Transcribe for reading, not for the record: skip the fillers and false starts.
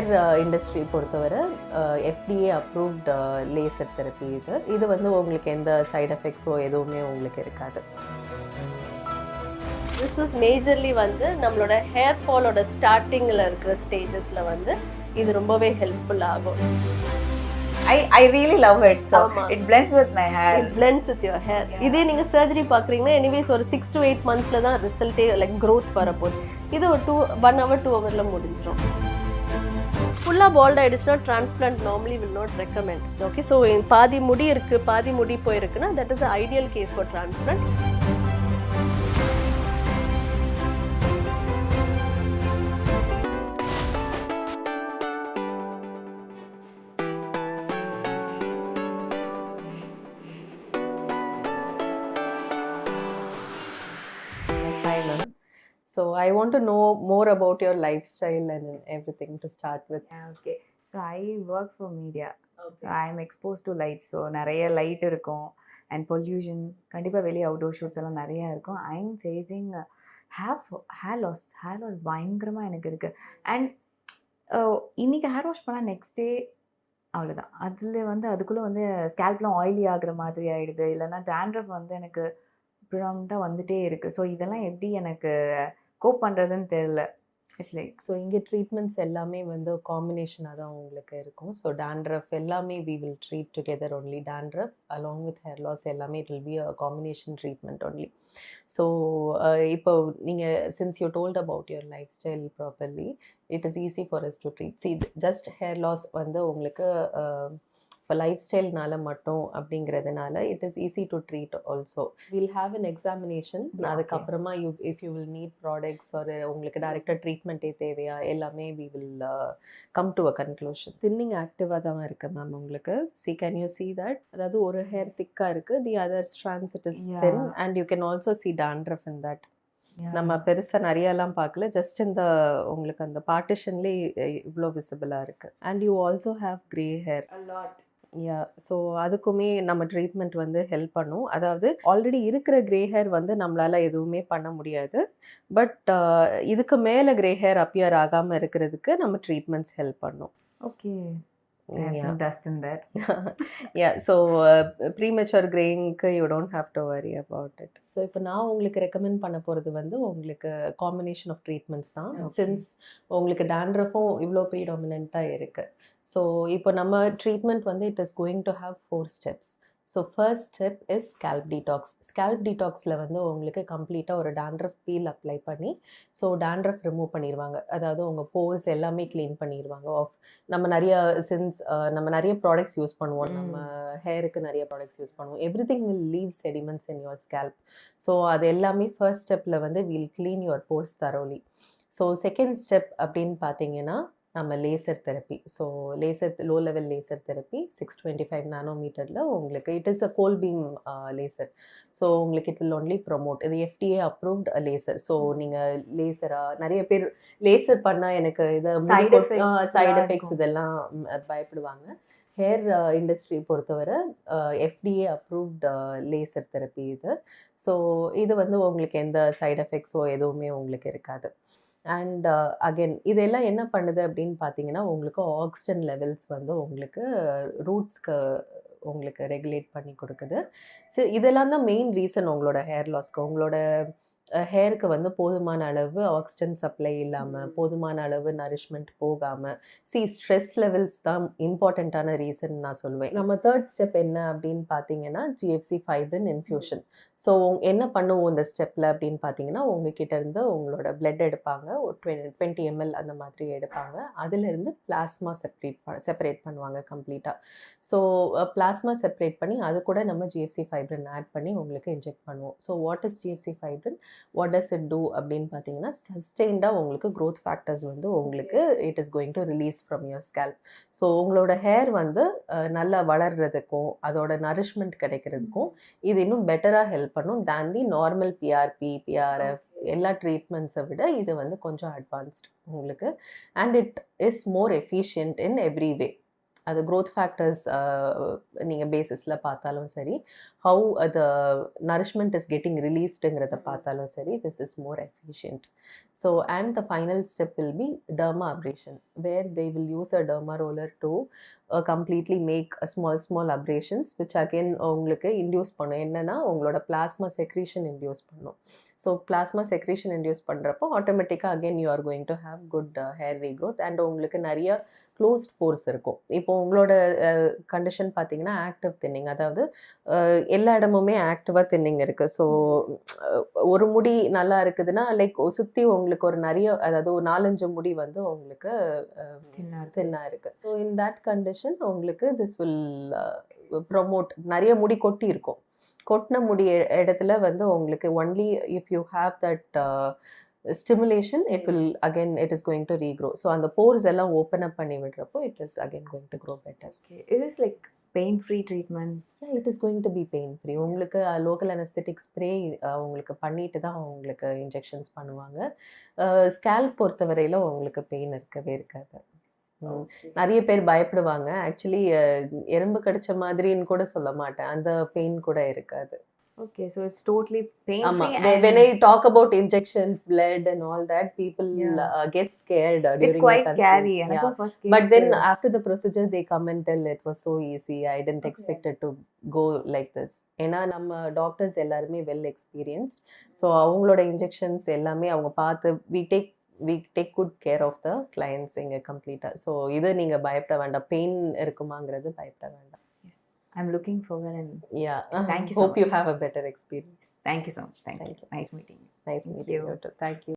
Hair industry பொறுத்தவரை FDA approved laser therapy இது வந்து உங்களுக்கு எந்த சைடு எஃபெக்ட்ஸோ எதுவுமே உங்களுக்கு இருக்காது. திஸ் இஸ் மேஜர்லி வந்து நம்மளோட ஹேர் ஃபாலோட ஸ்டார்டிங்கில் இருக்கிற ஸ்டேஜஸில் வந்து இது ரொம்பவே ஹெல்ப்ஃபுல் ஆகும். I really love it. So it blends with my hair. It blends with your hair. இதே நீங்கள் சர்ஜரி பார்க்குறீங்கன்னா எனிவேஸ் ஒரு 6 to 8 monthஸில் தான் ரிசல்ட்டே லைக் க்ரோத் வரப்போகுது. இது ஒரு 1 hour 2 hourல முடிஞ்சிடும். ஃபுல்லாக பால்ட் ஆகிடுச்சுன்னா transplant normally will not recommend. Okay, so பாதி முடி இருக்குது, பாதி முடி போயிருக்குன்னா that is ideal case for transplant. So I want to know more about your lifestyle and everything to start with. Yeah, okay. So I work for media. Okay. So I am exposed to lights. So நிறைய light இருக்கும் and pollution. கண்டிப்பாக வெளியே outdoor shoots எல்லாம் நிறையா இருக்கும். I am facing hair loss பயங்கரமாக எனக்கு இருக்குது. அண்ட் இன்றைக்கி ஹேர் வாஷ் பண்ணால் நெக்ஸ்ட் டே அவ்வளோதான். அதுக்குள்ளே வந்து ஸ்கேல்ப்லாம் ஆயிலி ஆகுற மாதிரி ஆகிடுது. இல்லைன்னா டேண்ட்ரஃப் வந்து எனக்கு ப்ரிடாமினண்ட்டாக வந்துகிட்டே இருக்குது. ஸோ இதெல்லாம் எப்படி எனக்கு கோப் பண்ணுறதுன்னு தெரியல. இட்ஸ் லைக் ஸோ இங்கே ட்ரீட்மெண்ட்ஸ் எல்லாமே வந்து காம்பினேஷனாக தான் உங்களுக்கு இருக்கும். ஸோ டேண்ட்ரஃப் எல்லாமே we will treat together only. Dandruff along with hair loss எல்லாமே it will be a combination treatment only. So இப்போ நீங்கள் since you told about your lifestyle properly it is easy for us to treat. See just hair loss வந்து உங்களுக்கு இப்போ லைஃப் ஸ்டைல்னால மட்டும் அப்படிங்கிறதுனால it is easy to treat also. Will have an examination. அதுக்கப்புறமா if you will need products ஒரு உங்களுக்கு டைரெக்டாக ட்ரீட்மெண்ட்டே தேவையா எல்லாமே we will come to a conclusion. Thinning ஆக்டிவாக தான் இருக்குது மேம் உங்களுக்கு. Can you see that? அதாவது ஒரு ஹேர் திக்காக இருக்குது, the other strands it is thin and you can also see dandruff in that. நம்ம பெருசாக நிறையெல்லாம் பார்க்கல, ஜஸ்ட் இந்த உங்களுக்கு அந்த பார்ட்டிஷன்லேயே இவ்வளோ விசிபிளாக இருக்குது. And you also have grey hair a lot. Yeah, so அதுக்குமே நம்ம ட்ரீட்மெண்ட் வந்து ஹெல்ப் பண்ணும். அதாவது ஆல்ரெடி இருக்கிற க்ரே ஹேர் வந்து நம்மளால் எதுவுமே பண்ண முடியாது. பட் இதுக்கு மேலே க்ரே ஹேர் அப்பியர் ஆகாமல் இருக்கிறதுக்கு நம்ம ட்ரீட்மெண்ட்ஸ் ஹெல்ப் பண்ணும். Okay. Dust in that. Yeah, so premature graying you don't have to worry about it. So இப்போ நான் உங்களுக்கு ரெக்கமெண்ட் பண்ண போகிறது வந்து உங்களுக்கு காம்பினேஷன் ஆஃப் ட்ரீட்மெண்ட்ஸ் தான். சின்ஸ் உங்களுக்கு டேண்ட்ரஃபும் இவ்வளோ ப்ரீடாமினண்ட்டாக இருக்குது. ஸோ இப்போ நம்ம ட்ரீட்மெண்ட் வந்து it is going to have 4 steps. So first step is scalp detox. Scalp டீடாக்ஸில் வந்து உங்களுக்கு கம்ப்ளீட்டாக ஒரு டேண்ட்ரஃப் பீல் அப்ளை பண்ணி ஸோ டேண்ட்ரஃப் ரிமூவ் பண்ணிடுவாங்க. அதாவது உங்கள் போர்ஸ் எல்லாமே க்ளீன் பண்ணிடுவாங்க. நம்ம நிறைய ப்ராடக்ட்ஸ் யூஸ் பண்ணுவோம், நம்ம ஹேருக்கு நிறைய ப்ராடக்ட்ஸ் யூஸ் பண்ணுவோம். Everything will leave sediments in your scalp. So அது எல்லாமே ஃபர்ஸ்ட் ஸ்டெப்பில் வந்து will clean your pores thoroughly. So second step அப்படின்னு பார்த்தீங்கன்னா நம்ம laser therapy. So low level laser therapy 625 நானோமீட்டரில் உங்களுக்கு it is a cold beam laser. So உங்களுக்கு இட் வில் ஒன்லி ப்ரொமோட். இது FDA அப்ரூவ்ட் லேசர். ஸோ நீங்கள் லேசராக நிறைய பேர் லேசர் பண்ணால் எனக்கு இது சைடு எஃபெக்ட்ஸ் இதெல்லாம் பயப்படுவாங்க. ஹேர் இண்டஸ்ட்ரி பொறுத்தவரை FDA அப்ரூவ்ட் லேசர் தெரப்பி இது. ஸோ இது வந்து உங்களுக்கு எந்த சைடு எஃபெக்ட்ஸோ எதுவுமே உங்களுக்கு இருக்காது. அண்ட் அகெயின் இதெல்லாம் என்ன பண்ணுது அப்படின்னு பார்த்தீங்கன்னா உங்களுக்கு ஆக்சிஜன் லெவல்ஸ் வந்து உங்களுக்கு ரூட்ஸ்க்கு உங்களுக்கு ரெகுலேட் பண்ணி கொடுக்குது. ஸோ இதெல்லாம் தான் மெயின் ரீசன் உங்களோட ஹேர் லாஸ்க்கு. உங்களோட ஹேருக்கு வந்து போதுமான அளவு ஆக்சிஜன் சப்ளை இல்லாமல், போதுமான அளவு நரிஷ்மெண்ட் போகாமல், ஸ்ட்ரெஸ் லெவல்ஸ் தான் இம்பார்ட்டண்ட்டான ரீசன் நான் சொல்லுவேன். நம்ம தேர்ட் ஸ்டெப் என்ன அப்படின்னு பார்த்தீங்கன்னா GFC ஃபைப்ரின் இன்ஃப்யூஷன். ஸோ என்ன பண்ணுவோம் இந்த ஸ்டெப்பில் அப்படின்னு பார்த்தீங்கன்னா உங்ககிட்ட இருந்து உங்களோட பிளட் எடுப்பாங்க, ஒரு 20 ml அந்த மாதிரி எடுப்பாங்க. அதிலிருந்து பிளாஸ்மா செப்பரேட் பண்ணுவாங்க கம்ப்ளீட்டாக. ஸோ பிளாஸ்மா செப்பரேட் பண்ணி அது கூட நம்ம GFC ஃபைப்ரின் ஆட் பண்ணி உங்களுக்கு இன்ஜெக்ட் பண்ணுவோம். So what is GFC fibrin? What does it do அப்படின்னு பார்த்தீங்கன்னா சஸ்டெயின்டாக உங்களுக்கு க்ரோத் ஃபேக்டர்ஸ் வந்து உங்களுக்கு it is going to release from your scalp. So உங்களோட ஹேர் வந்து நல்லா வளர்கிறதுக்கும் அதோட நரிஷ்மெண்ட் கிடைக்கிறதுக்கும் இது இன்னும் பெட்டராக ஹெல்ப் பண்ணும் தேன் தி நார்மல் PRP, PRF எல்லா ட்ரீட்மெண்ட்ஸை விட இது வந்து கொஞ்சம் அட்வான்ஸ்ட் உங்களுக்கு. And it is more efficient in every வே. அது growth factors நீங்கள் பேசிஸில் பார்த்தாலும் சரி, how the nourishment is getting releasedங்கிறத பார்த்தாலும் சரி, this is more efficient. So and the final step will be derma abrasion, where they will use a derma roller to completely make a small abrasions, which again உங்களுக்கு induce பண்ணும். என்னன்னா உங்களோட plasma secretion induce பண்ணும். So plasma secretion induce பண்ணுறப்போ ஆட்டோமேட்டிக்காக again you are going to have good hair regrowth and உங்களுக்கு நிறைய closed force இருக்கும். இப்போ உங்களோட கண்டிஷன் பார்த்தீங்கன்னா ஆக்டிவ் தின்னிங், அதாவது எல்லா இடமுமே ஆக்டிவாக தின்னிங் இருக்குது. ஸோ ஒரு முடி நல்லா இருக்குதுன்னா லைக் சுற்றி உங்களுக்கு ஒரு நிறைய, அதாவது ஒரு 4-5 முடி வந்து உங்களுக்கு தின்னாக இருக்குது. ஸோ இன் தட் கண்டிஷன் உங்களுக்கு திஸ் வில் ப்ரொமோட், நிறைய முடி கொட்டி இருக்கும். கொட்டின முடி இடத்துல வந்து உங்களுக்கு only if you have that stimulation, it is going to regrow. So அந்த pores எல்லாம் open up பண்ணி விடுறப்போ it is again going to grow better. Okay. Is this like pain free treatment? Yeah, it is going to be pain free. உங்களுக்கு local anesthetic spray உங்களுக்கு பண்ணிட்டு தான் உங்களுக்கு injections பண்ணுவாங்க. Scalp பொறுத்தவரையில உங்களுக்கு பெயின் இருக்கவே இருக்காது. நிறைய பேர் பயப்படுவாங்க. ஆக்சுவலி எறும்பு கடிச்ச மாதிரின்னு கூட சொல்ல மாட்டேன், அந்த பெயின் கூட இருக்காது. Okay, so it's totally pain free. When I talk about injections, blood and all that, people get scared during it's quite the scary. Yeah. But then after the procedure they come and tell it was so easy, I didn't expect it to go like this. ஏன்னா நம்ம doctors எல்லாருமே well experienced. So அவங்களோட injections எல்லாமே அவங்க பார்த்து we take good care of the clients இங்கே கம்ப்ளீட்டாக. So இது நீங்கள் பயப்பட வேண்டாம், பெயின் இருக்குமாங்கிறது பயப்பட வேண்டாம். I'm looking forward and yeah, thank you so hope much. you have a better experience. Thank you so much. Thank you. Nice meeting you. Nice meeting you too. Thank you.